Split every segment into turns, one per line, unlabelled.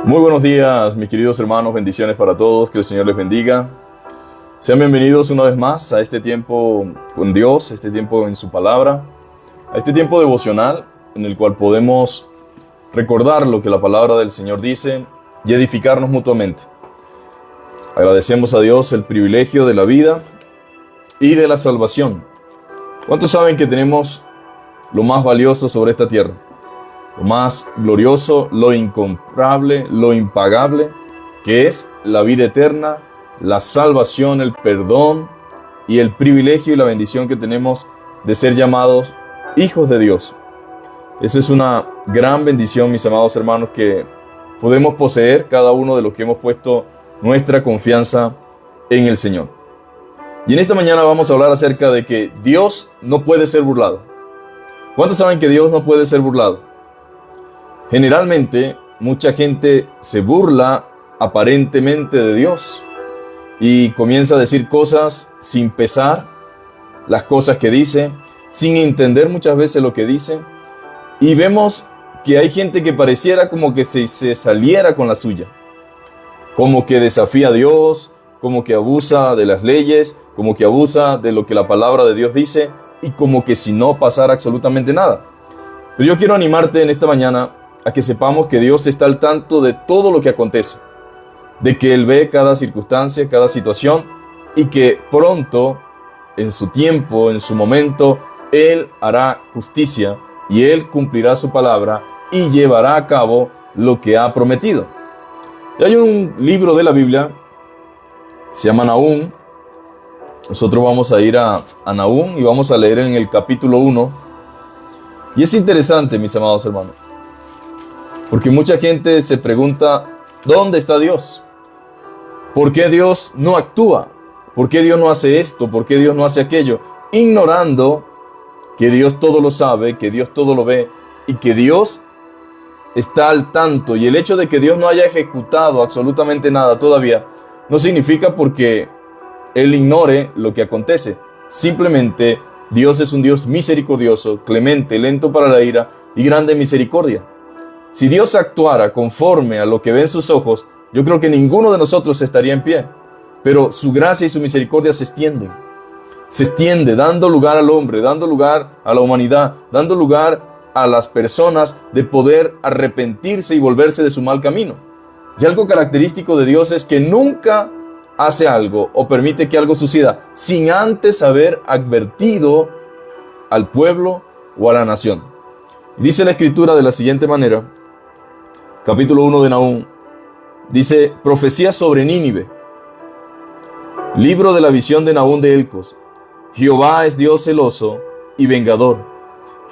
Muy buenos días, mis queridos hermanos, bendiciones para todos, que el Señor les bendiga. Sean bienvenidos una vez más a este tiempo con Dios, este tiempo en su palabra, a este tiempo devocional en el cual podemos recordar lo que la palabra del Señor dice y edificarnos mutuamente. Agradecemos a Dios el privilegio de la vida y de la salvación. ¿Cuántos saben que tenemos lo más valioso sobre esta tierra? Lo más glorioso, lo incomparable, lo impagable, que es la vida eterna, la salvación, el perdón y el privilegio y la bendición que tenemos de ser llamados hijos de Dios. Eso es una gran bendición, mis amados hermanos, que podemos poseer cada uno de los que hemos puesto nuestra confianza en el Señor. Y en esta mañana vamos a hablar acerca de que Dios no puede ser burlado. ¿Cuántos saben que Dios no puede ser burlado? Generalmente, mucha gente se burla aparentemente de Dios y comienza a decir cosas sin pesar las cosas que dice, sin entender muchas veces lo que dice. Y vemos que hay gente que pareciera como que se saliera con la suya, como que desafía a Dios, como que abusa de las leyes, como que abusa de lo que la palabra de Dios dice y como que si no pasara absolutamente nada. Pero yo quiero animarte en esta mañana a que sepamos que Dios está al tanto de todo lo que acontece, de que Él ve cada circunstancia, cada situación, y que pronto, en su tiempo, en su momento, Él hará justicia y Él cumplirá su palabra y llevará a cabo lo que ha prometido. Y hay un libro de la Biblia, se llama Nahum. Nosotros vamos a ir a Nahum y vamos a leer en el capítulo 1. Y es interesante, mis amados hermanos, porque mucha gente se pregunta, ¿dónde está Dios? ¿Por qué Dios no actúa? ¿Por qué Dios no hace esto? ¿Por qué Dios no hace aquello? Ignorando que Dios todo lo sabe, que Dios todo lo ve y que Dios está al tanto. Y el hecho de que Dios no haya ejecutado absolutamente nada todavía no significa porque Él ignore lo que acontece. Simplemente Dios es un Dios misericordioso, clemente, lento para la ira y grande en misericordia. Si Dios actuara conforme a lo que ven sus ojos, yo creo que ninguno de nosotros estaría en pie. Pero su gracia y su misericordia se extienden. Se extiende dando lugar al hombre, dando lugar a la humanidad, dando lugar a las personas de poder arrepentirse y volverse de su mal camino. Y algo característico de Dios es que nunca hace algo o permite que algo suceda sin antes haber advertido al pueblo o a la nación. Dice la Escritura de la siguiente manera, capítulo 1 de Nahum, dice, profecía sobre Nínive. Libro de la visión de Nahum de Elcos. Jehová es Dios celoso y vengador.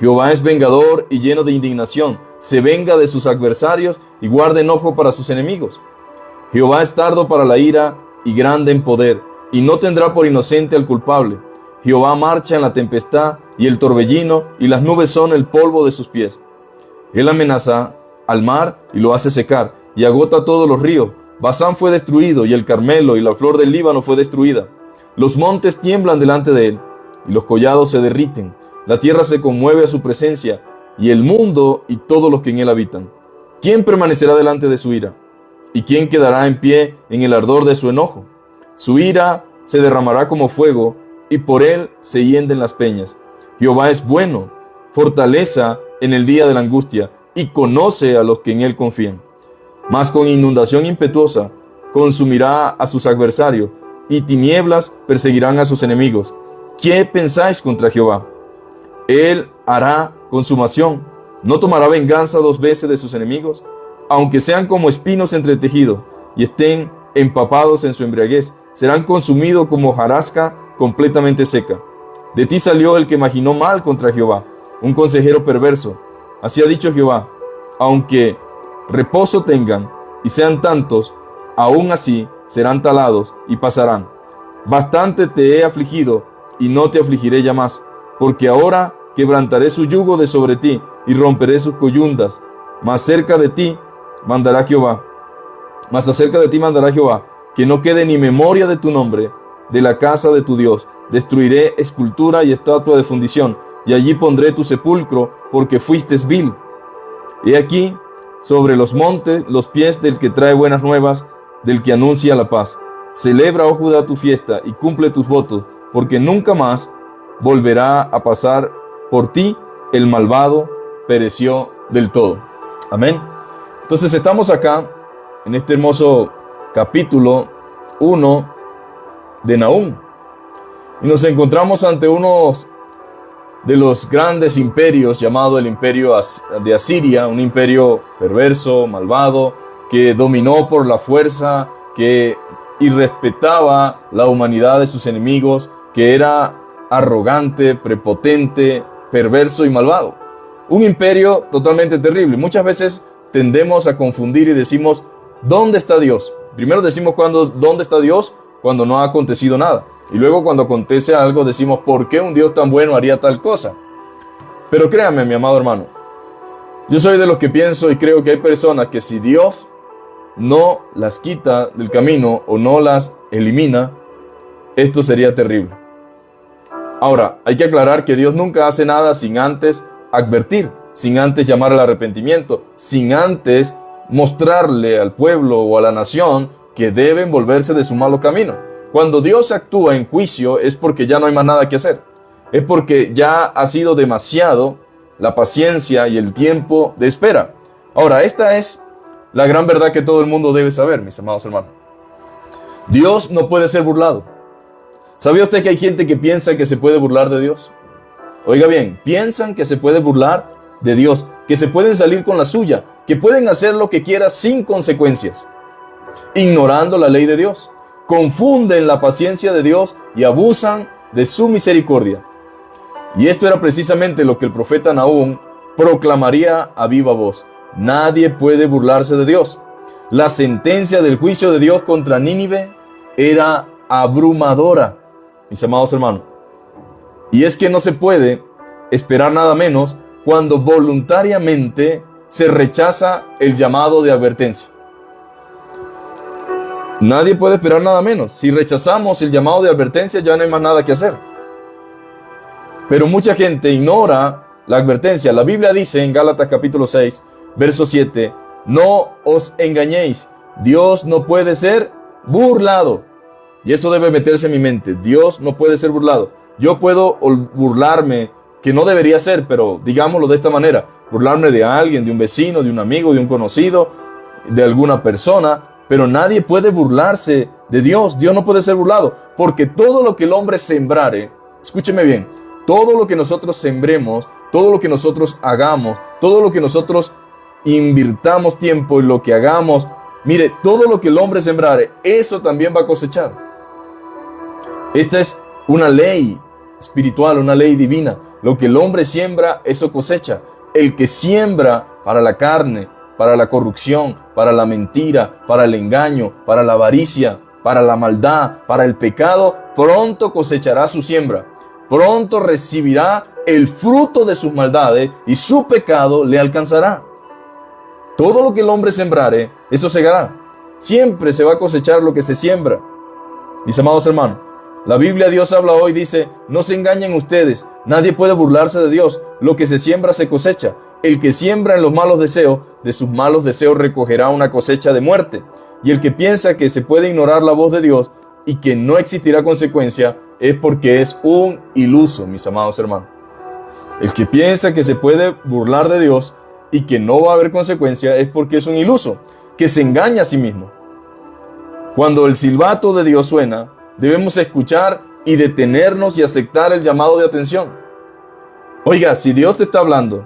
Jehová es vengador y lleno de indignación. Se venga de sus adversarios y guarda enojo para sus enemigos. Jehová es tardo para la ira y grande en poder, y no tendrá por inocente al culpable. Jehová marcha en la tempestad y el torbellino, y las nubes son el polvo de sus pies. Él amenaza al mar y lo hace secar, y agota todos los ríos. Basán fue destruido, y el Carmelo y la flor del Líbano fue destruida. Los montes tiemblan delante de él, y los collados se derriten. La tierra se conmueve a su presencia, y el mundo y todos los que en él habitan. ¿Quién permanecerá delante de su ira? ¿Y quién quedará en pie en el ardor de su enojo? Su ira se derramará como fuego, y por él se hienden las peñas. Jehová es bueno, fortaleza en el día de la angustia, y conoce a los que en él confían. Mas con inundación impetuosa consumirá a sus adversarios, y tinieblas perseguirán a sus enemigos. ¿Qué pensáis contra Jehová? Él hará consumación. ¿No tomará venganza 2 veces de sus enemigos? Aunque sean como espinos entretejidos y estén empapados en su embriaguez, serán consumidos como hojarasca completamente seca. De ti salió el que imaginó mal contra Jehová, un consejero perverso. Así ha dicho Jehová, aunque reposo tengan y sean tantos, aún así serán talados y pasarán. Bastante te he afligido y no te afligiré ya más, porque ahora quebrantaré su yugo de sobre ti y romperé sus coyundas. Mas acerca de ti mandará Jehová, que no quede ni memoria de tu nombre de la casa de tu Dios. Destruiré escultura y estatua de fundición, y allí pondré tu sepulcro, porque fuiste vil. He aquí, sobre los montes los pies del que trae buenas nuevas, del que anuncia la paz. Celebra, oh Judá, tu fiesta y cumple tus votos, porque nunca más volverá a pasar por ti el malvado, pereció del todo. Amén. Entonces estamos acá en este hermoso capítulo 1 de Nahum y nos encontramos ante uno de los grandes imperios llamado el imperio de Asiria, un imperio perverso, malvado, que dominó por la fuerza, que irrespetaba la humanidad de sus enemigos, que era arrogante, prepotente, perverso y malvado. Un imperio totalmente terrible. Muchas veces tendemos a confundir y decimos, ¿dónde está Dios? Primero decimos ¿dónde está Dios? Cuando no ha acontecido nada. Y luego cuando acontece algo decimos, ¿por qué un Dios tan bueno haría tal cosa? Pero créame, mi amado hermano, yo soy de los que pienso y creo que hay personas que si Dios no las quita del camino o no las elimina, esto sería terrible. Ahora, hay que aclarar que Dios nunca hace nada sin antes advertir, sin antes llamar al arrepentimiento, sin antes mostrarle al pueblo o a la nación que deben volverse de su malo camino. Cuando Dios actúa en juicio es porque ya no hay más nada que hacer. Es porque ya ha sido demasiado la paciencia y el tiempo de espera. Ahora, esta es la gran verdad que todo el mundo debe saber, mis amados hermanos. Dios no puede ser burlado. ¿Sabía usted que hay gente que piensa que se puede burlar de Dios? Oiga bien, piensan que se puede burlar de Dios, que se pueden salir con la suya, que pueden hacer lo que quieran sin consecuencias, ignorando la ley de Dios. Confunden la paciencia de Dios y abusan de su misericordia. Y esto era precisamente lo que el profeta Nahum proclamaría a viva voz. Nadie puede burlarse de Dios. La sentencia del juicio de Dios contra Nínive era abrumadora, mis amados hermanos. Y es que no se puede esperar nada menos cuando voluntariamente se rechaza el llamado de advertencia. Nadie puede esperar nada menos. Si rechazamos el llamado de advertencia, ya no hay más nada que hacer. Pero mucha gente ignora la advertencia. La Biblia dice en Gálatas capítulo 6, verso 7, no os engañéis, Dios no puede ser burlado. Y eso debe meterse en mi mente. Dios no puede ser burlado. Yo puedo burlarme, que no debería ser, pero digámoslo de esta manera, burlarme de alguien, de un vecino, de un amigo, de un conocido, de alguna persona, pero nadie puede burlarse de Dios. Dios no puede ser burlado, porque todo lo que el hombre sembrare, escúcheme bien, todo lo que nosotros sembremos, todo lo que nosotros hagamos, todo lo que nosotros invirtamos tiempo en lo que hagamos, mire, todo lo que el hombre sembrare, eso también va a cosechar. Esta es una ley espiritual, una ley divina. Lo que el hombre siembra, eso cosecha. El que siembra para la carne, para la corrupción, para la mentira, para el engaño, para la avaricia, para la maldad, para el pecado, pronto cosechará su siembra. Pronto recibirá el fruto de sus maldades y su pecado le alcanzará. Todo lo que el hombre sembrare, eso segará. Siempre se va a cosechar lo que se siembra. Mis amados hermanos, la Biblia, Dios habla hoy, dice, no se engañen ustedes, nadie puede burlarse de Dios, lo que se siembra se cosecha. El que siembra en los malos deseos, de sus malos deseos recogerá una cosecha de muerte. Y el que piensa que se puede ignorar la voz de Dios y que no existirá consecuencia, es porque es un iluso, mis amados hermanos. El que piensa que se puede burlar de Dios y que no va a haber consecuencia, es porque es un iluso, que se engaña a sí mismo. Cuando el silbato de Dios suena, debemos escuchar y detenernos y aceptar el llamado de atención. Oiga, si Dios te está hablando,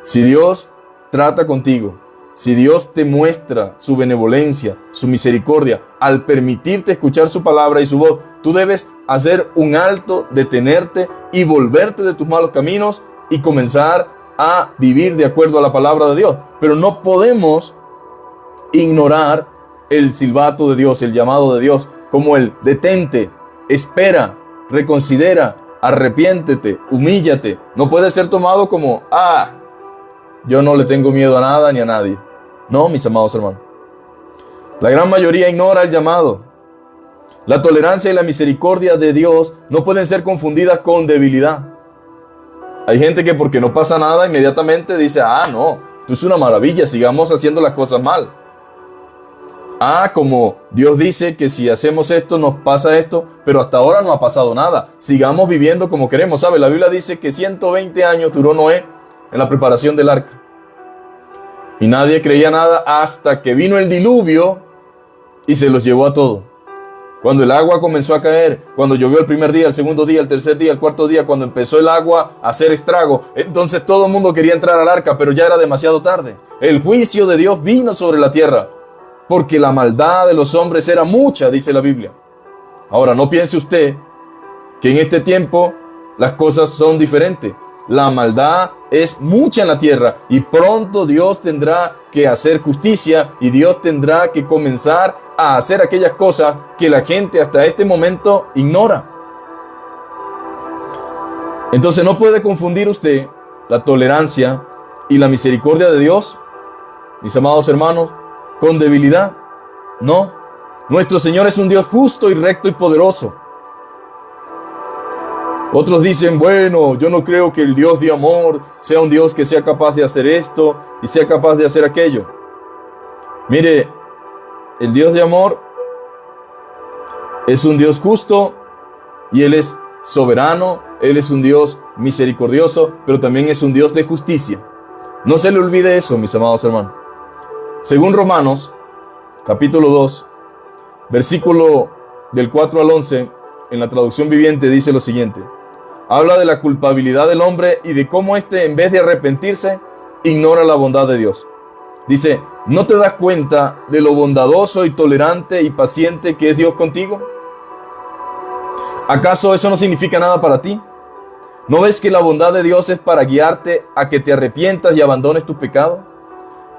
si Dios trata contigo, si Dios te muestra su benevolencia, su misericordia, al permitirte escuchar su palabra y su voz, tú debes hacer un alto, detenerte y volverte de tus malos caminos y comenzar a vivir de acuerdo a la palabra de Dios. Pero no podemos ignorar el silbato de Dios, el llamado de Dios, como el detente, espera, reconsidera, arrepiéntete, humíllate. No puede ser tomado como, yo no le tengo miedo a nada ni a nadie. No, mis amados hermanos. La gran mayoría ignora el llamado. La tolerancia y la misericordia de Dios no pueden ser confundidas con debilidad. Hay gente que porque no pasa nada inmediatamente dice, no, Esto es una maravilla, sigamos haciendo las cosas mal. Ah, como Dios dice que si hacemos esto nos pasa esto, pero hasta ahora no ha pasado nada. Sigamos viviendo como queremos, ¿sabe? La Biblia dice que 120 años duró Noé en la preparación del arca. Y nadie creía nada hasta que vino el diluvio y se los llevó a todos. Cuando el agua comenzó a caer, cuando llovió el primer día, el segundo día, el tercer día, el cuarto día, cuando empezó el agua a hacer estrago, entonces todo el mundo quería entrar al arca, pero ya era demasiado tarde. El juicio de Dios vino sobre la tierra, porque la maldad de los hombres era mucha, dice la Biblia. Ahora, no piense usted que en este tiempo las cosas son diferentes. La maldad es mucha en la tierra y pronto Dios tendrá que hacer justicia y Dios tendrá que comenzar a hacer aquellas cosas que la gente hasta este momento ignora. Entonces no puede confundir usted la tolerancia y la misericordia de Dios, mis amados hermanos, con debilidad. No, nuestro Señor es un Dios justo y recto y poderoso. Otros dicen, bueno, yo no creo que el Dios de amor sea un Dios que sea capaz de hacer esto y sea capaz de hacer aquello. Mire, el Dios de amor es un Dios justo y Él es soberano, Él es un Dios misericordioso, pero también es un Dios de justicia. No se le olvide eso, mis amados hermanos. Según Romanos, capítulo 2, versículo del 4 al 11, en la traducción viviente dice lo siguiente. Habla de la culpabilidad del hombre y de cómo éste, en vez de arrepentirse, ignora la bondad de Dios. Dice, ¿no te das cuenta de lo bondadoso y tolerante y paciente que es Dios contigo? ¿Acaso eso no significa nada para ti? ¿No ves que la bondad de Dios es para guiarte a que te arrepientas y abandones tu pecado?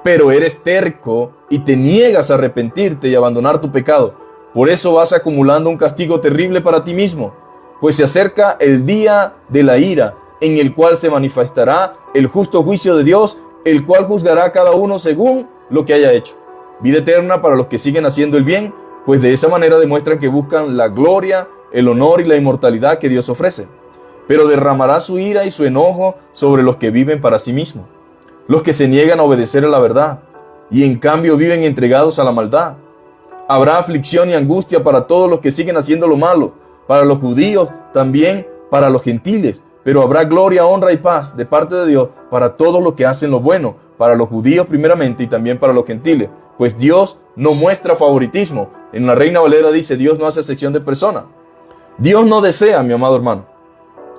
Pero eres terco y te niegas a arrepentirte y abandonar tu pecado. Por eso vas acumulando un castigo terrible para ti mismo, pues se acerca el día de la ira, en el cual se manifestará el justo juicio de Dios, el cual juzgará a cada uno según lo que haya hecho. Vida eterna para los que siguen haciendo el bien, pues de esa manera demuestran que buscan la gloria, el honor y la inmortalidad que Dios ofrece. Pero derramará su ira y su enojo sobre los que viven para sí mismos, los que se niegan a obedecer a la verdad, y en cambio viven entregados a la maldad. Habrá aflicción y angustia para todos los que siguen haciendo lo malo, para los judíos, también para los gentiles, pero habrá gloria, honra y paz de parte de Dios para todos los que hacen lo bueno, para los judíos primeramente y también para los gentiles, pues Dios no muestra favoritismo. En la Reina Valera dice, Dios no hace excepción de persona. Dios no desea, mi amado hermano,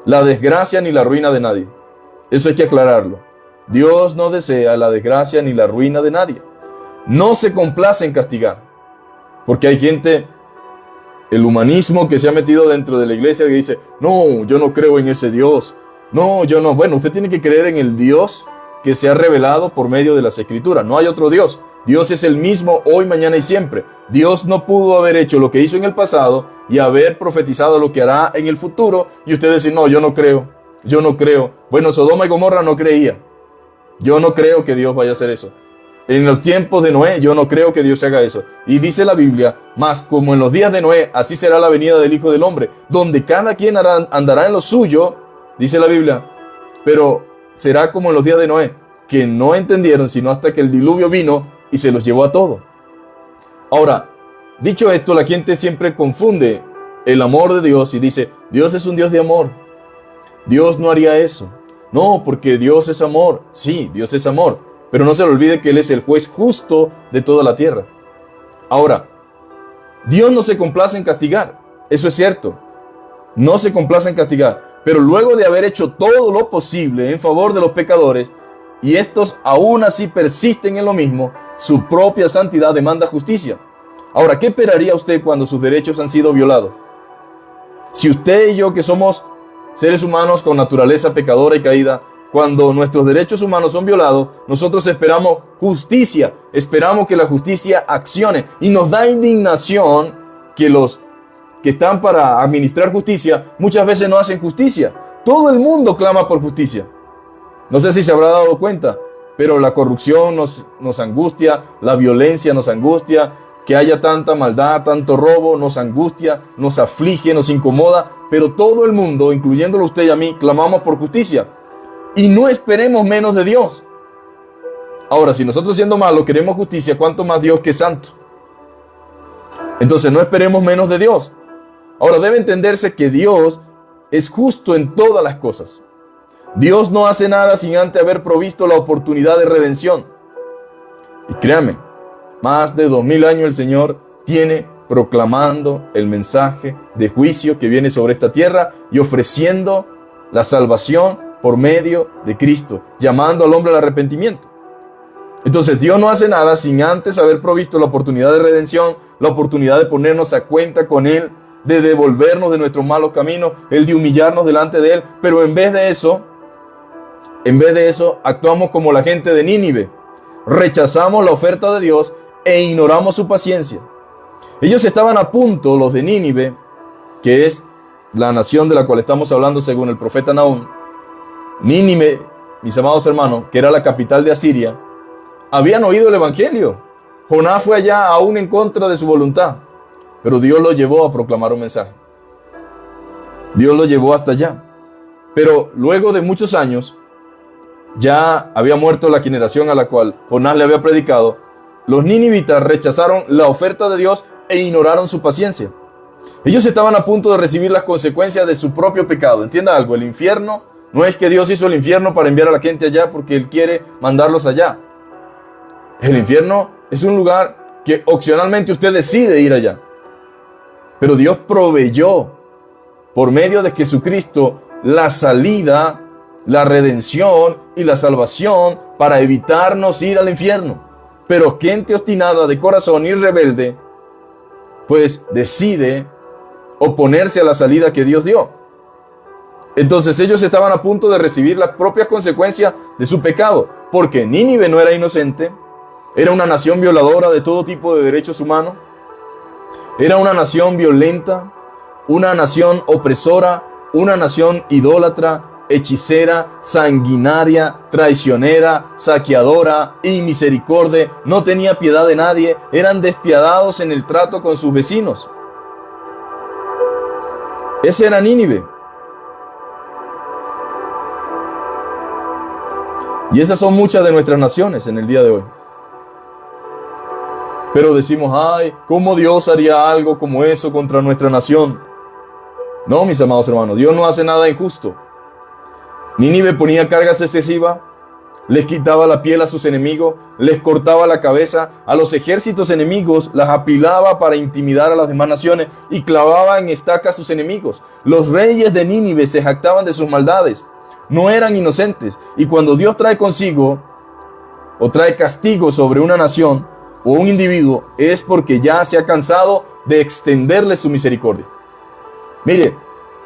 la desgracia ni la ruina de nadie. Eso hay que aclararlo. Dios no desea la desgracia ni la ruina de nadie. No se complace en castigar, porque hay gente, el humanismo que se ha metido dentro de la iglesia que dice, no, yo no creo en ese Dios. No, yo no. Bueno, usted tiene que creer en el Dios que se ha revelado por medio de las Escrituras. No hay otro Dios. Dios es el mismo hoy, mañana y siempre. Dios no pudo haber hecho lo que hizo en el pasado y haber profetizado lo que hará en el futuro y usted decir, no, yo no creo. Yo no creo. Bueno, Sodoma y Gomorra no creía. Yo no creo que Dios vaya a hacer eso. En los tiempos de Noé, yo no creo que Dios haga eso. Y dice la Biblia, más como en los días de Noé, así será la venida del Hijo del Hombre, donde cada quien andará en lo suyo, dice la Biblia, pero será como en los días de Noé, que no entendieron sino hasta que el diluvio vino y se los llevó a todos. Ahora, dicho esto, la gente siempre confunde el amor de Dios y dice, Dios es un Dios de amor. Dios no haría eso. No, porque Dios es amor. Sí, Dios es amor. Pero no se le olvide que Él es el juez justo de toda la tierra. Ahora, Dios no se complace en castigar. Eso es cierto. No se complace en castigar. Pero luego de haber hecho todo lo posible en favor de los pecadores, y estos aún así persisten en lo mismo, su propia santidad demanda justicia. Ahora, ¿qué esperaría usted cuando sus derechos han sido violados? Si usted y yo, que somos seres humanos con naturaleza pecadora y caída, cuando nuestros derechos humanos son violados, nosotros esperamos justicia, esperamos que la justicia accione y nos da indignación que los que están para administrar justicia muchas veces no hacen justicia. Todo el mundo clama por justicia. No sé si se habrá dado cuenta, pero la corrupción nos angustia, la violencia nos angustia, que haya tanta maldad, tanto robo, nos angustia, nos aflige, nos incomoda, pero todo el mundo, incluyéndolo usted y a mí, clamamos por justicia. Y no esperemos menos de Dios. Ahora, si nosotros siendo malos queremos justicia, ¿cuánto más Dios que es santo? Entonces no esperemos menos de Dios. Ahora, debe entenderse que Dios es justo en todas las cosas. Dios no hace nada sin antes haber provisto la oportunidad de redención. Y créame, más de 2000 años el Señor tiene proclamando el mensaje de juicio que viene sobre esta tierra y ofreciendo la salvación por medio de Cristo, llamando al hombre al arrepentimiento. Entonces Dios no hace nada sin antes haber provisto la oportunidad de redención, la oportunidad de ponernos a cuenta con Él, de devolvernos de nuestros malos caminos, el de humillarnos delante de Él. Pero en vez de eso, actuamos como la gente de Nínive. Rechazamos la oferta de Dios e ignoramos su paciencia. Ellos estaban a punto, los de Nínive, que es la nación de la cual estamos hablando según el profeta Nahum. Nínive, mis amados hermanos, que era la capital de Asiria, habían oído el evangelio. Jonás fue allá aún en contra de su voluntad, pero Dios lo llevó a proclamar un mensaje. Dios lo llevó hasta allá. Pero luego de muchos años, ya había muerto la generación a la cual Jonás le había predicado. Los ninivitas rechazaron la oferta de Dios e ignoraron su paciencia. Ellos estaban a punto de recibir las consecuencias de su propio pecado. Entienda algo, el infierno no es que Dios hizo el infierno para enviar a la gente allá porque Él quiere mandarlos allá. El infierno es un lugar que opcionalmente usted decide ir allá. Pero Dios proveyó por medio de Jesucristo la salida, la redención y la salvación para evitarnos ir al infierno. Pero gente obstinada de corazón y rebelde, pues decide oponerse a la salida que Dios dio. Entonces ellos estaban a punto de recibir las propias consecuencias de su pecado, porque Nínive no era inocente, era una nación violadora de todo tipo de derechos humanos, era una nación violenta, una nación opresora, una nación idólatra, hechicera, sanguinaria, traicionera, saqueadora, inmisericordia, no tenía piedad de nadie, eran despiadados en el trato con sus vecinos. Ese era Nínive. Y esas son muchas de nuestras naciones en el día de hoy. Pero decimos, ay, ¿cómo Dios haría algo como eso contra nuestra nación? No, mis amados hermanos, Dios no hace nada injusto. Nínive ponía cargas excesivas, les quitaba la piel a sus enemigos, les cortaba la cabeza, a los ejércitos enemigos las apilaba para intimidar a las demás naciones y clavaba en estaca a sus enemigos. Los reyes de Nínive se jactaban de sus maldades, no eran inocentes. Y cuando Dios trae consigo o trae castigo sobre una nación o un individuo, es porque ya se ha cansado de extenderle su misericordia. Mire,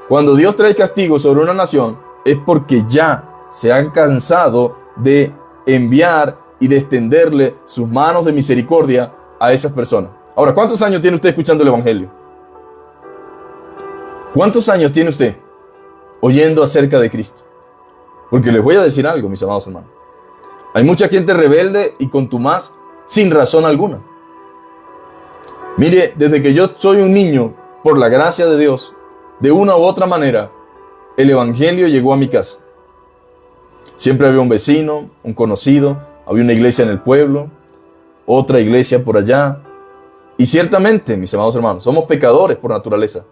cuando Dios trae castigo sobre una nación, es porque ya se han cansado de enviar y de extenderle sus manos de misericordia a esas personas. Ahora, ¿cuántos años tiene usted escuchando el evangelio? ¿Cuántos años tiene usted oyendo acerca de Cristo? Porque les voy a decir algo, mis amados hermanos. Hay mucha gente rebelde y contumaz sin razón alguna. Mire, desde que yo soy un niño, por la gracia de Dios, de una u otra manera, el evangelio llegó a mi casa. Siempre había un vecino, un conocido, había una iglesia en el pueblo, otra iglesia por allá. Y ciertamente, mis amados hermanos, somos pecadores por naturaleza.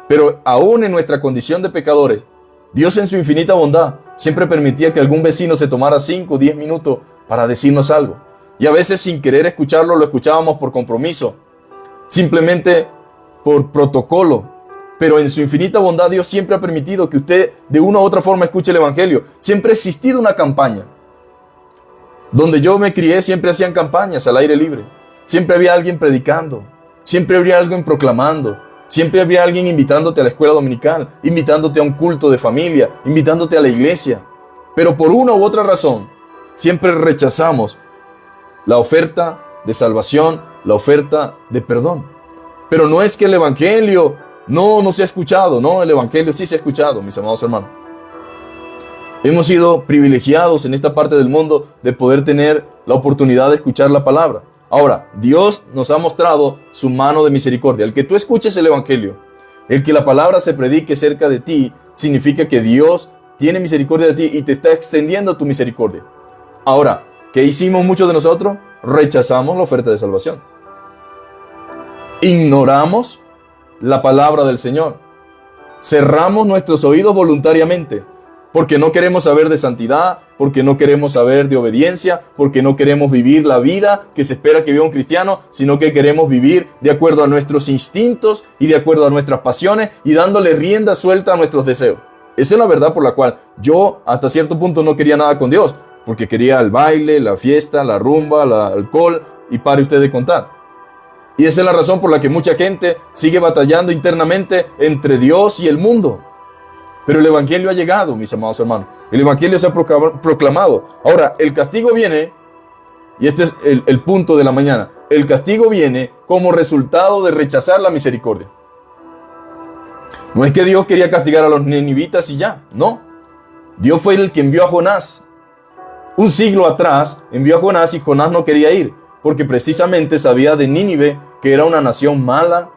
Pero aún en nuestra condición de pecadores, Dios en su infinita bondad siempre permitía que algún vecino se tomara 5 o 10 minutos para decirnos algo. Y a veces sin querer escucharlo, lo escuchábamos por compromiso, simplemente por protocolo. Pero en su infinita bondad Dios siempre ha permitido que usted de una u otra forma escuche el evangelio. Siempre ha existido una campaña. Donde yo me crié siempre hacían campañas al aire libre. Siempre había alguien predicando. Siempre había alguien proclamando. Siempre había alguien invitándote a la escuela dominical, invitándote a un culto de familia, invitándote a la iglesia. Pero por una u otra razón, siempre rechazamos la oferta de salvación, la oferta de perdón. Pero no es que el evangelio no se ha escuchado. No, el evangelio sí se ha escuchado, mis amados hermanos. Hemos sido privilegiados en esta parte del mundo de poder tener la oportunidad de escuchar la palabra. Ahora, Dios nos ha mostrado su mano de misericordia. El que tú escuches el evangelio, el que la palabra se predique cerca de ti, significa que Dios tiene misericordia de ti y te está extendiendo tu misericordia. Ahora, ¿Qué hicimos muchos de nosotros? Rechazamos la oferta de salvación. Ignoramos la palabra del Señor. Cerramos nuestros oídos voluntariamente porque no queremos saber de santidad, porque no queremos saber de obediencia, porque no queremos vivir la vida que se espera que viva un cristiano, sino que queremos vivir de acuerdo a nuestros instintos y de acuerdo a nuestras pasiones y dándole rienda suelta a nuestros deseos. Esa es la verdad por la cual yo hasta cierto punto no quería nada con Dios, porque quería el baile, la fiesta, la rumba, el alcohol y pare usted de contar. Y esa es la razón por la que mucha gente sigue batallando internamente entre Dios y el mundo. Pero el evangelio ha llegado, mis amados hermanos. El evangelio se ha proclamado. Ahora, el castigo viene, y este es el punto de la mañana. El castigo viene como resultado de rechazar la misericordia. No es que Dios quería castigar a los ninivitas y ya, no. Dios fue el que envió a Jonás. Un siglo atrás envió a Jonás y Jonás no quería ir, porque precisamente sabía de Nínive que era una nación mala,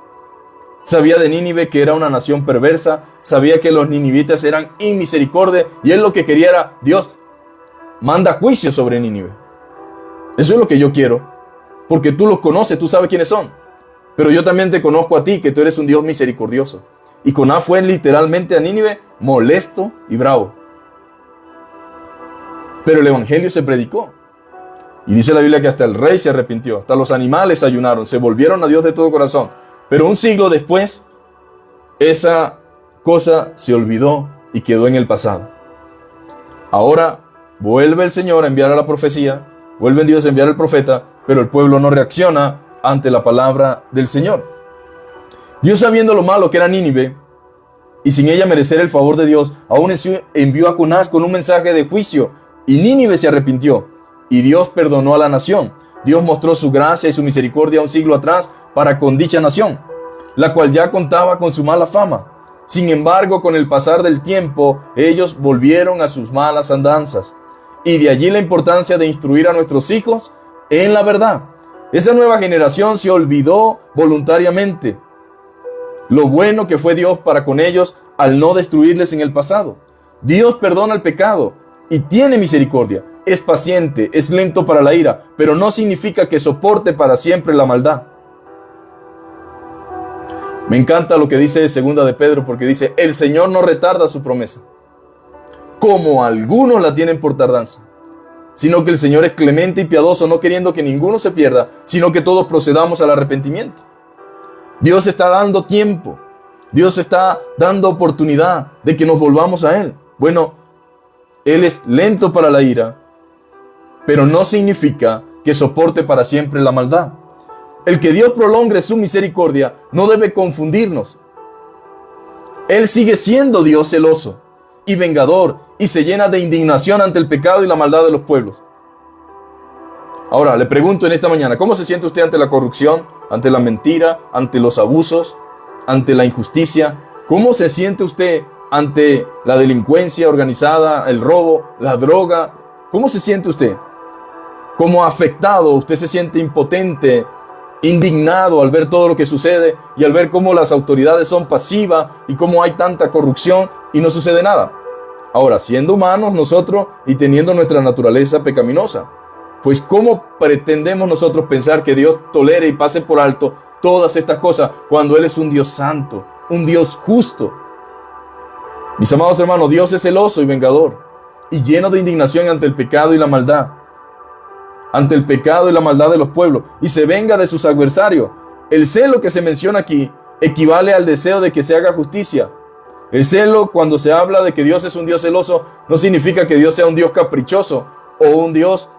sabía de Nínive que era una nación perversa, sabía que los ninivitas eran inmisericordia y él lo que quería era, Dios, manda juicio sobre Nínive. Eso es lo que yo quiero, porque tú los conoces, tú sabes quiénes son, pero yo también te conozco a ti, que tú eres un Dios misericordioso. Y Jonás fue literalmente a Nínive molesto y bravo. Pero el evangelio se predicó. Y dice la Biblia que hasta el rey se arrepintió, hasta los animales ayunaron, se volvieron a Dios de todo corazón. Pero un siglo después, esa cosa se olvidó y quedó en el pasado. Ahora vuelve el Señor a enviar a la profecía, vuelve Dios a enviar al profeta, pero el pueblo no reacciona ante la palabra del Señor. Dios, sabiendo lo malo que era Nínive, y sin ella merecer el favor de Dios, aún envió a Jonás con un mensaje de juicio, y Nínive se arrepintió, y Dios perdonó a la nación. Dios mostró su gracia y su misericordia un siglo atrás para con dicha nación, la cual ya contaba con su mala fama. Sin embargo, con el pasar del tiempo, ellos volvieron a sus malas andanzas. Y de allí la importancia de instruir a nuestros hijos en la verdad. Esa nueva generación se olvidó voluntariamente lo bueno que fue Dios para con ellos al no destruirles en el pasado. Dios perdona el pecado y tiene misericordia. Es paciente, es lento para la ira, pero no significa que soporte para siempre la maldad. Me encanta lo que dice segunda de Pedro, porque dice, el Señor no retarda su promesa, como algunos la tienen por tardanza, sino que el Señor es clemente y piadoso, no queriendo que ninguno se pierda, sino que todos procedamos al arrepentimiento. Dios está dando tiempo, Dios está dando oportunidad de que nos volvamos a Él. Bueno, Él es lento para la ira, pero no significa que soporte para siempre la maldad. El que Dios prolongue su misericordia no debe confundirnos. Él sigue siendo Dios celoso y vengador y se llena de indignación ante el pecado y la maldad de los pueblos. Ahora, le pregunto en esta mañana, ¿cómo se siente usted ante la corrupción, ante la mentira, ante los abusos, ante la injusticia? ¿Cómo se siente usted ante la delincuencia organizada, el robo, la droga? ¿Cómo se siente usted? ¿Cómo afectado? ¿Usted se siente impotente, indignado al ver todo lo que sucede y al ver cómo las autoridades son pasivas y cómo hay tanta corrupción y no sucede nada? Ahora, siendo humanos nosotros y teniendo nuestra naturaleza pecaminosa, pues ¿cómo pretendemos nosotros pensar que Dios tolere y pase por alto todas estas cosas cuando Él es un Dios santo, un Dios justo? Mis amados hermanos, Dios es celoso y vengador y lleno de indignación ante el pecado y la maldad, ante el pecado y la maldad de los pueblos, y se venga de sus adversarios. El celo que se menciona aquí equivale al deseo de que se haga justicia. El celo, cuando se habla de que Dios es un Dios celoso, no significa que Dios sea un Dios caprichoso o un Dios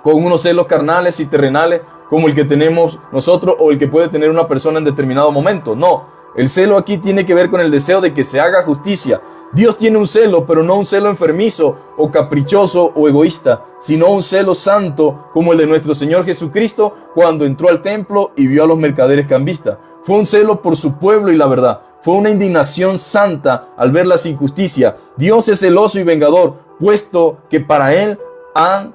con unos celos carnales y terrenales como el que tenemos nosotros o el que puede tener una persona en determinado momento. No, el celo aquí tiene que ver con el deseo de que se haga justicia. Dios tiene un celo, pero no un celo enfermizo o caprichoso o egoísta, sino un celo santo como el de nuestro Señor Jesucristo cuando entró al templo y vio a los mercaderes cambistas. Fue un celo por su pueblo y la verdad. Fue una indignación santa al ver las injusticias. Dios es celoso y vengador, puesto que para Él han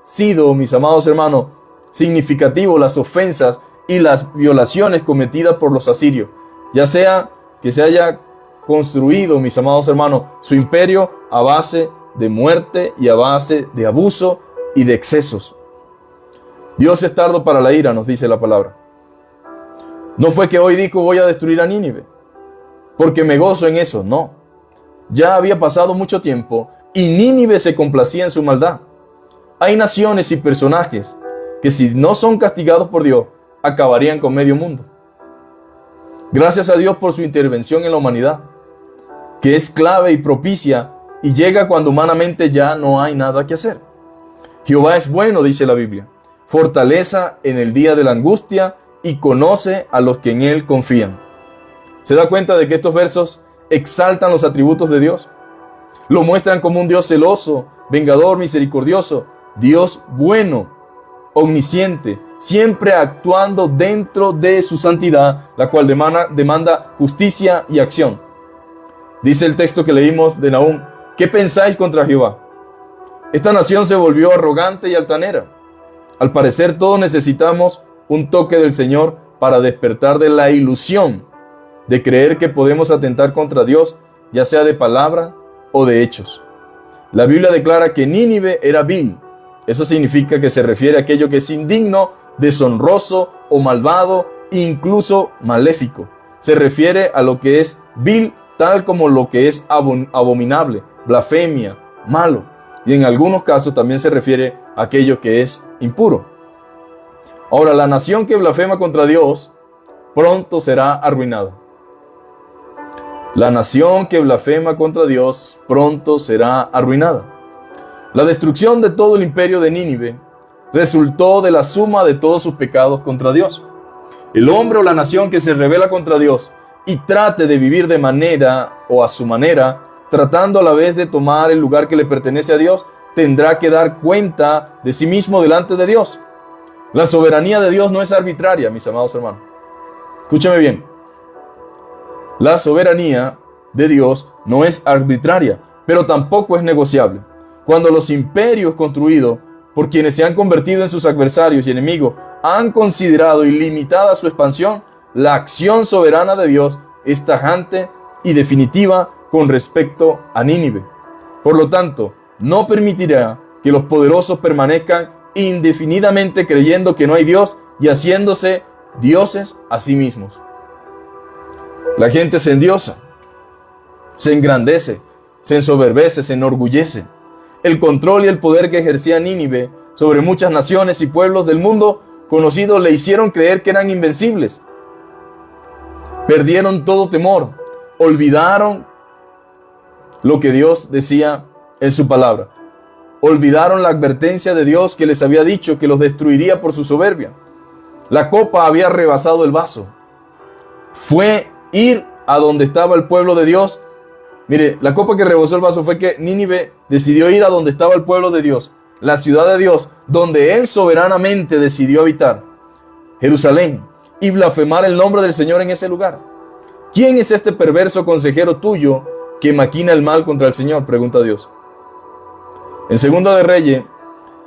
sido, mis amados hermanos, significativos las ofensas y las violaciones cometidas por los asirios. Ya sea que se haya construido, mis amados hermanos, su imperio a base de muerte y a base de abuso y de excesos. Dios es tardo para la ira, nos dice la palabra. No fue que hoy dijo voy a destruir a Nínive, porque me gozo en eso, no. Ya había pasado mucho tiempo y Nínive se complacía en su maldad. Hay naciones y personajes que si no son castigados por Dios, acabarían con medio mundo. Gracias a Dios por su intervención en la humanidad, que es clave y propicia y llega cuando humanamente ya no hay nada que hacer. Jehová es bueno, dice la Biblia, fortaleza en el día de la angustia y conoce a los que en él confían. ¿Se da cuenta de que estos versos exaltan los atributos de Dios? Lo muestran como un Dios celoso, vengador, misericordioso, Dios bueno, omnisciente, siempre actuando dentro de su santidad, la cual demanda justicia y acción. Dice el texto que leímos de Nahum, ¿qué pensáis contra Jehová? Esta nación se volvió arrogante y altanera. Al parecer todos necesitamos un toque del Señor para despertar de la ilusión de creer que podemos atentar contra Dios, ya sea de palabra o de hechos. La Biblia declara que Nínive era vil. Eso significa que se refiere a aquello que es indigno, deshonroso o malvado, incluso maléfico. Se refiere a lo que es vil, tal como lo que es abominable, blasfemia, malo. Y en algunos casos también se refiere a aquello que es impuro. Ahora, la nación que blasfema contra Dios pronto será arruinada. La nación que blasfema contra Dios pronto será arruinada. La destrucción de todo el imperio de Nínive resultó de la suma de todos sus pecados contra Dios. El hombre o la nación que se rebela contra Dios y trate de vivir de manera o a su manera, tratando a la vez de tomar el lugar que le pertenece a Dios, tendrá que dar cuenta de sí mismo delante de Dios. La soberanía de Dios no es arbitraria, mis amados hermanos. Escúchame bien. La soberanía de Dios no es arbitraria, pero tampoco es negociable. Cuando los imperios construidos por quienes se han convertido en sus adversarios y enemigos han considerado ilimitada su expansión, la acción soberana de Dios es tajante y definitiva con respecto a Nínive. Por lo tanto, no permitirá que los poderosos permanezcan indefinidamente creyendo que no hay Dios y haciéndose dioses a sí mismos. La gente se endiosa, se engrandece, se ensoberbece, se enorgullece. El control y el poder que ejercía Nínive sobre muchas naciones y pueblos del mundo conocido le hicieron creer que eran invencibles. Perdieron todo temor, olvidaron lo que Dios decía en su palabra. Olvidaron la advertencia de Dios que les había dicho que los destruiría por su soberbia. La copa había rebasado el vaso. Fue ir a donde estaba el pueblo de Dios. Mire, la copa que rebasó el vaso fue que Nínive decidió ir a donde estaba el pueblo de Dios, la ciudad de Dios, donde él soberanamente decidió habitar, Jerusalén, y blasfemar el nombre del Señor en ese lugar. ¿Quién es este perverso consejero tuyo que maquina el mal contra el Señor?, pregunta Dios. En Segunda de Reyes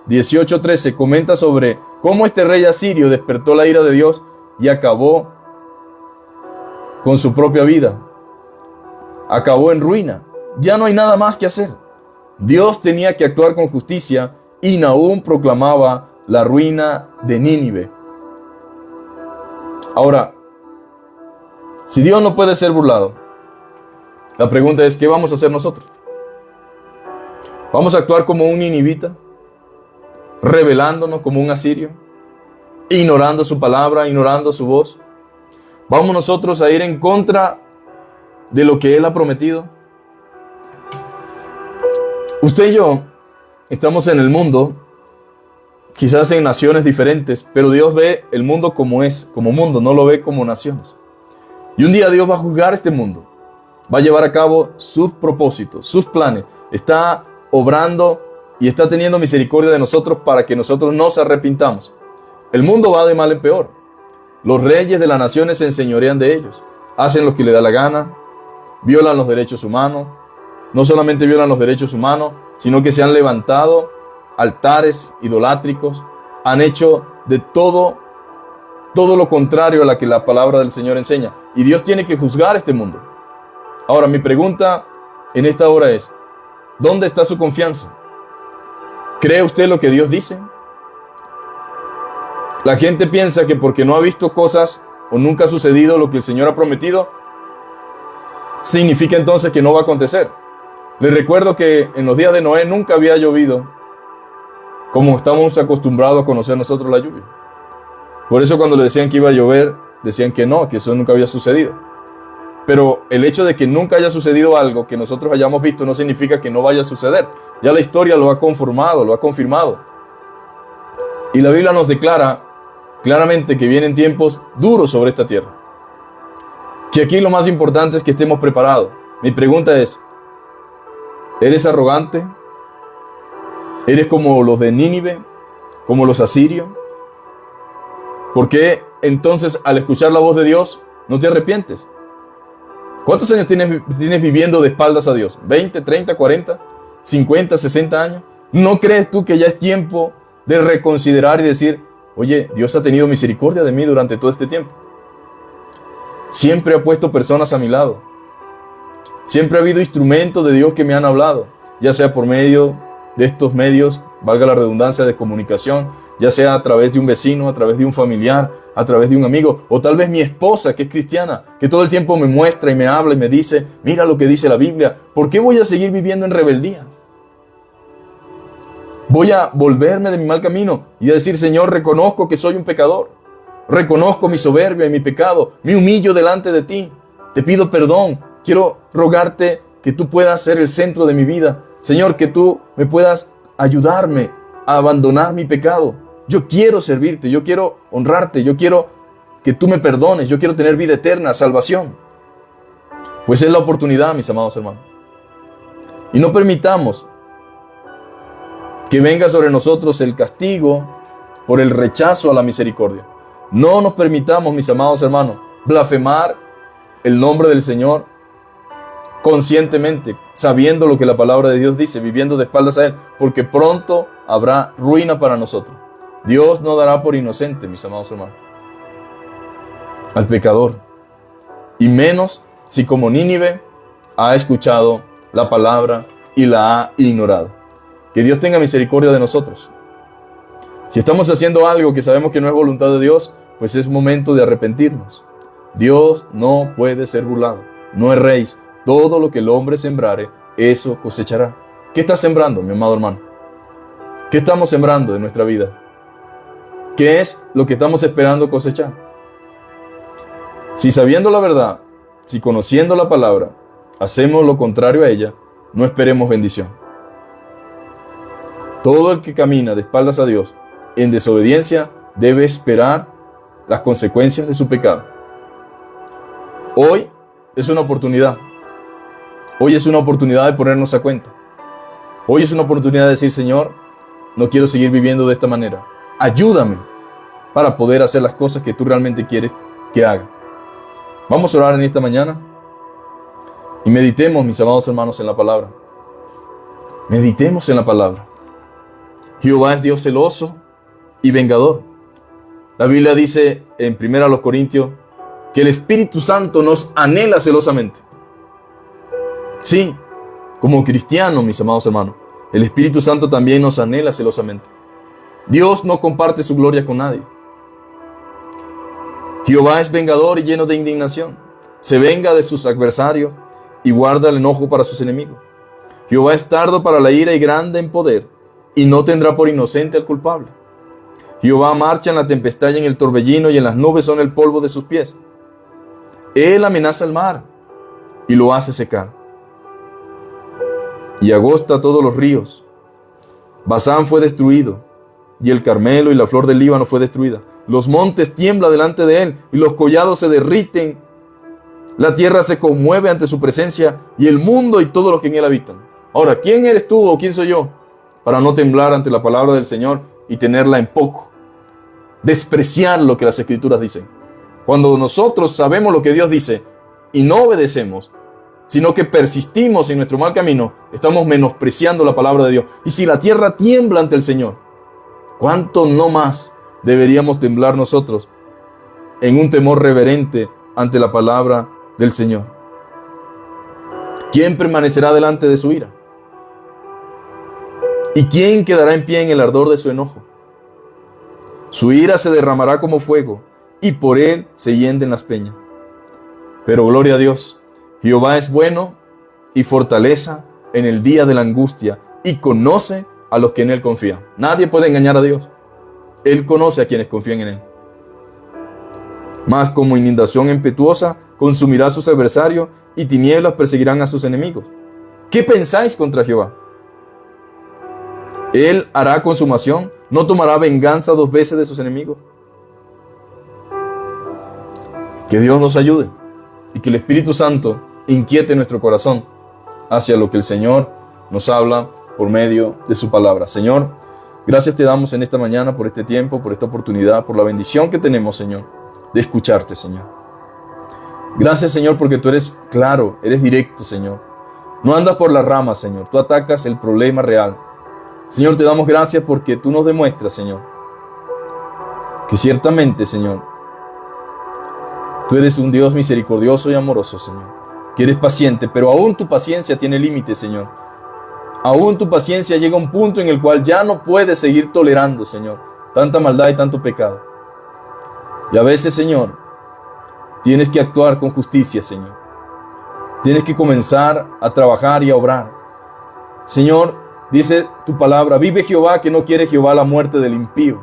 18:13 comenta sobre cómo este rey asirio despertó la ira de Dios y acabó con su propia vida. Acabó en ruina. Ya no hay nada más que hacer. Dios tenía que actuar con justicia y Nahum proclamaba la ruina de Nínive. Ahora, si Dios no puede ser burlado, la pregunta es, ¿qué vamos a hacer nosotros? ¿Vamos a actuar como un ninivita, rebelándonos como un asirio, ignorando su palabra, ignorando su voz? ¿Vamos nosotros a ir en contra de lo que Él ha prometido? Usted y yo estamos en el mundo, quizás en naciones diferentes, pero Dios ve el mundo como es, como mundo, no lo ve como naciones. Y un día Dios va a juzgar este mundo, va a llevar a cabo sus propósitos, sus planes. Está obrando y está teniendo misericordia de nosotros para que nosotros nos arrepintamos. El mundo va de mal en peor. Los reyes de las naciones se enseñorean de ellos, hacen lo que les da la gana, violan los derechos humanos. No solamente violan los derechos humanos, sino que se han levantado altares idolátricos, han hecho de todo lo contrario a la que la palabra del Señor enseña. Y Dios tiene que juzgar este mundo. Ahora, mi pregunta en esta hora es, ¿dónde está su confianza? ¿Cree usted lo que Dios dice? La gente piensa que porque no ha visto cosas o nunca ha sucedido lo que el Señor ha prometido, significa entonces que no va a acontecer. Les recuerdo que en los días de Noé nunca había llovido como estamos acostumbrados a conocer nosotros la lluvia. Por eso cuando le decían que iba a llover, decían que no, que eso nunca había sucedido. Pero el hecho de que nunca haya sucedido algo que nosotros hayamos visto no significa que no vaya a suceder. Ya la historia lo ha conformado, lo ha confirmado. Y la Biblia nos declara claramente que vienen tiempos duros sobre esta tierra. Que aquí lo más importante es que estemos preparados. Mi pregunta es, ¿eres arrogante? ¿Eres como los de Nínive? ¿Como los asirios? ¿Por qué entonces al escuchar la voz de Dios no te arrepientes? ¿Cuántos años tienes viviendo de espaldas a Dios? ¿20, 30, 40, 50, 60 años? ¿No crees tú que ya es tiempo de reconsiderar y decir, oye, Dios ha tenido misericordia de mí durante todo este tiempo? Siempre ha puesto personas a mi lado. Siempre ha habido instrumentos de Dios que me han hablado, ya sea por medio de estos medios, valga la redundancia, de comunicación, ya sea a través de un vecino, a través de un familiar, a través de un amigo, o tal vez mi esposa, que es cristiana, que todo el tiempo me muestra y me habla y me dice, mira lo que dice la Biblia. ¿Por qué voy a seguir viviendo en rebeldía? Voy a volverme de mi mal camino y a decir, Señor, reconozco que soy un pecador. Reconozco mi soberbia y mi pecado. Me humillo delante de ti. Te pido perdón. Quiero rogarte que tú puedas ser el centro de mi vida. Señor, que tú me puedas ayudarme a abandonar mi pecado. Yo quiero servirte, yo quiero honrarte, yo quiero que tú me perdones, yo quiero tener vida eterna, salvación. Pues es la oportunidad, mis amados hermanos. Y no permitamos que venga sobre nosotros el castigo por el rechazo a la misericordia. No nos permitamos, mis amados hermanos, blasfemar el nombre del Señor conscientemente, sabiendo lo que la palabra de Dios dice, viviendo de espaldas a Él, porque pronto habrá ruina para nosotros. Dios no dará por inocente, mis amados hermanos, al pecador, y menos si como Nínive ha escuchado la palabra y la ha ignorado. Que Dios tenga misericordia de nosotros. Si estamos haciendo algo que sabemos que no es voluntad de Dios, pues es momento de arrepentirnos. Dios no puede ser burlado, no es rey. Todo lo que el hombre sembrare, eso cosechará. ¿Qué estás sembrando, mi amado hermano? ¿Qué estamos sembrando en nuestra vida? ¿Qué es lo que estamos esperando cosechar? Si sabiendo la verdad, si conociendo la palabra, hacemos lo contrario a ella, no esperemos bendición. Todo el que camina de espaldas a Dios en desobediencia debe esperar las consecuencias de su pecado. Hoy es una oportunidad. Hoy es una oportunidad de ponernos a cuenta. Hoy es una oportunidad de decir, Señor, no quiero seguir viviendo de esta manera. Ayúdame para poder hacer las cosas que tú realmente quieres que haga. Vamos a orar en esta mañana y meditemos, mis amados hermanos, en la palabra. Meditemos en la palabra. Jehová es Dios celoso y vengador. La Biblia dice en 1 Corintios que el Espíritu Santo nos anhela celosamente. Sí, como cristianos, mis amados hermanos, el Espíritu Santo también nos anhela celosamente. Dios no comparte su gloria con nadie. Jehová es vengador y lleno de indignación. Se venga de sus adversarios y guarda el enojo para sus enemigos. Jehová es tardo para la ira y grande en poder, y no tendrá por inocente al culpable. Jehová marcha en la tempestad y en el torbellino, y en las nubes son el polvo de sus pies. Él amenaza el mar y lo hace secar, y agosta todos los ríos. Basán fue destruido, y el Carmelo y la flor del Líbano fue destruida. Los montes tiemblan delante de él, y los collados se derriten. La tierra se conmueve ante su presencia, y el mundo y todos los que en él habitan. Ahora, ¿quién eres tú o quién soy yo para no temblar ante la palabra del Señor y tenerla en poco? Despreciar lo que las Escrituras dicen. Cuando nosotros sabemos lo que Dios dice y no obedecemos, sino que persistimos en nuestro mal camino, estamos menospreciando la palabra de Dios. Y si la tierra tiembla ante el Señor, ¿cuánto no más deberíamos temblar nosotros en un temor reverente ante la palabra del Señor? ¿Quién permanecerá delante de su ira? ¿Y quién quedará en pie en el ardor de su enojo? Su ira se derramará como fuego, y por él se hienden las peñas. Pero gloria a Dios, Jehová es bueno y fortaleza en el día de la angustia, y conoce a los que en él confían. Nadie puede engañar a Dios. Él conoce a quienes confían en él. Mas como inundación impetuosa consumirá a sus adversarios, y tinieblas perseguirán a sus enemigos. ¿Qué pensáis contra Jehová? Él hará consumación, no tomará venganza 2 veces de sus enemigos. Que Dios nos ayude y que el Espíritu Santo inquiete nuestro corazón hacia lo que el Señor nos habla por medio de su palabra. Señor, gracias te damos en esta mañana por este tiempo, por esta oportunidad, por la bendición que tenemos, Señor, de escucharte, Señor. Gracias, Señor, porque tú eres claro, eres directo, Señor. No andas por las ramas, Señor. Tú atacas el problema real. Señor, te damos gracias porque tú nos demuestras, Señor, que ciertamente, Señor, tú eres un Dios misericordioso y amoroso, Señor, que eres paciente, pero aún tu paciencia tiene límites, Señor. Aún tu paciencia llega a un punto en el cual ya no puedes seguir tolerando, Señor, tanta maldad y tanto pecado. Y a veces, Señor, tienes que actuar con justicia, Señor. Tienes que comenzar a trabajar y a obrar. Señor, dice tu palabra, vive Jehová, que no quiere Jehová la muerte del impío,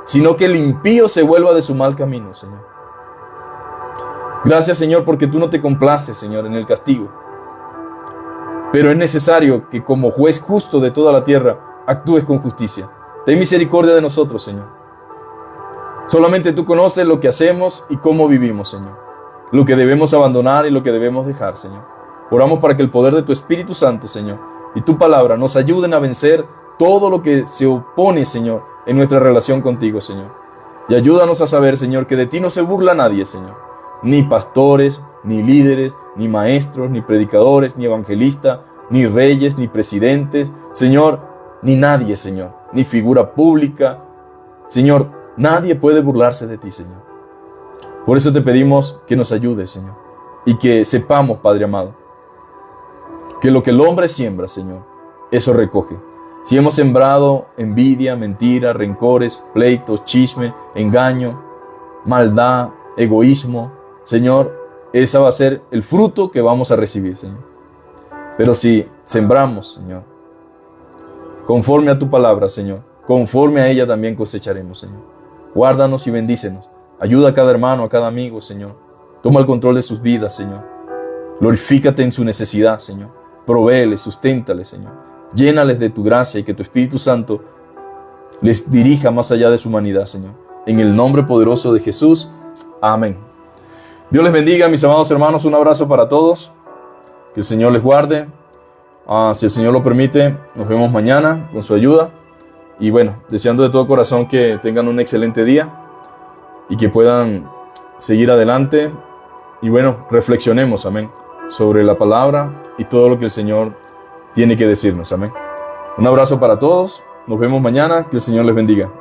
sino que el impío se vuelva de su mal camino, Señor. Gracias, Señor, porque tú no te complaces, Señor, en el castigo. Pero es necesario que como juez justo de toda la tierra, actúes con justicia. Ten misericordia de nosotros, Señor. Solamente tú conoces lo que hacemos y cómo vivimos, Señor. Lo que debemos abandonar y lo que debemos dejar, Señor. Oramos para que el poder de tu Espíritu Santo, Señor, y tu palabra nos ayuden a vencer todo lo que se opone, Señor, en nuestra relación contigo, Señor. Y ayúdanos a saber, Señor, que de ti no se burla nadie, Señor. Ni pastores, ni líderes, ni maestros, ni predicadores, ni evangelistas, ni reyes, ni presidentes, Señor, ni nadie, Señor, ni figura pública. Señor, nadie puede burlarse de ti, Señor. Por eso te pedimos que nos ayudes, Señor, y que sepamos, Padre amado, que lo que el hombre siembra, Señor, eso recoge. Si hemos sembrado envidia, mentira, rencores, pleitos, chisme, engaño, maldad, egoísmo, Señor, ese va a ser el fruto que vamos a recibir, Señor. Pero si sembramos, Señor, conforme a tu palabra, Señor, conforme a ella también cosecharemos, Señor. Guárdanos y bendícenos. Ayuda a cada hermano, a cada amigo, Señor. Toma el control de sus vidas, Señor. Glorifícate en su necesidad, Señor. Provéeles, susténtales, Señor. Llénales de tu gracia y que tu Espíritu Santo les dirija más allá de su humanidad, Señor. En el nombre poderoso de Jesús. Amén. Dios les bendiga, mis amados hermanos. Un abrazo para todos. Que el Señor les guarde. Si el Señor lo permite, nos vemos mañana con su ayuda. Y bueno, deseando de todo corazón que tengan un excelente día y que puedan seguir adelante. Y bueno, reflexionemos, amén, sobre la palabra y todo lo que el Señor tiene que decirnos, amén. Un abrazo para todos. Nos vemos mañana. Que el Señor les bendiga.